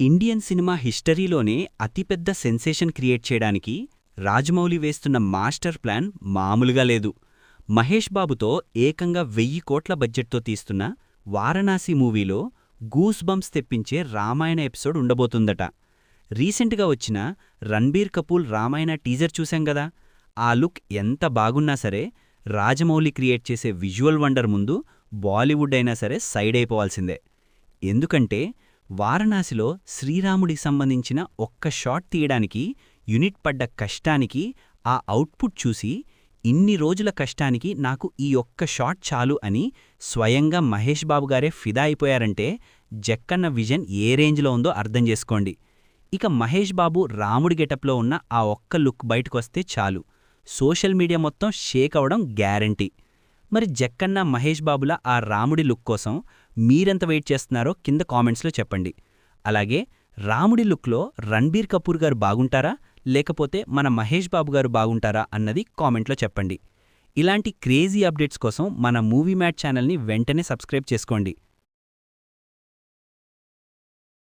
Indian cinema హిస్టరీలోనే అతిపెద్ద sensation create చేయడానికి రాజమౌళి వేస్తున్న మాస్టర్ ప్లాన్ మామూలుగా లేదు. మహేష్ బాబుతో ఏకంగా 1000 కోట్ల బడ్జెట్తో తీస్తున్న వారణాసి మూవీలో గూస్ బంప్స్ తెప్పించే రామాయణ ఎపిసోడ్ ఉండబోతుందట. రీసెంట్గా వచ్చిన రణ్బీర్ కపూర్ రామాయణ టీజర్ చూశాం గదా. ఆ లుక్ ఎంత బాగున్నా సరే రాజమౌళి క్రియేట్ చేసే విజువల్ వండర్ ముందు బాలీవుడ్ అయినా సరే సైడ్ అయిపోవాల్సిందే. ఎందుకంటే వారణాసిలో శ్రీరాముడికి సంబంధించిన ఒక్క షాట్ తీయడానికి యూనిట్ పడ్డ కష్టానికి, ఆ అవుట్పుట్ చూసి ఇన్ని రోజుల కష్టానికి నాకు ఈ ఒక్క షాట్ చాలు అని స్వయంగా మహేష్ బాబు గారే ఫిదా అయిపోయారంటే జక్కన్న విజన్ ఏ రేంజ్లో ఉందో అర్థం చేసుకోండి. ఇక మహేష్ బాబు రాముడి గెటప్లో ఉన్న ఆ ఒక్క లుక్ బయటకొస్తే చాలు, సోషల్ మీడియా మొత్తం షేక్ అవడం గ్యారంటీ. మరి జక్కన్న మహేష్ బాబుల ఆ రాముడి లుక్ కోసం మీరెంత వెయిట్ చేస్తున్నారో కింద కామెంట్స్లో చెప్పండి. అలాగే రాముడి లుక్లో రణ్బీర్ కపూర్ గారు బాగుంటారా, లేకపోతే మన మహేష్ బాబు గారు బాగుంటారా అన్నది కామెంట్లో చెప్పండి. ఇలాంటి క్రేజీ అప్డేట్స్ కోసం మన మూవీ మ్యాట్ ఛానల్ని వెంటనే సబ్స్క్రైబ్ చేసుకోండి.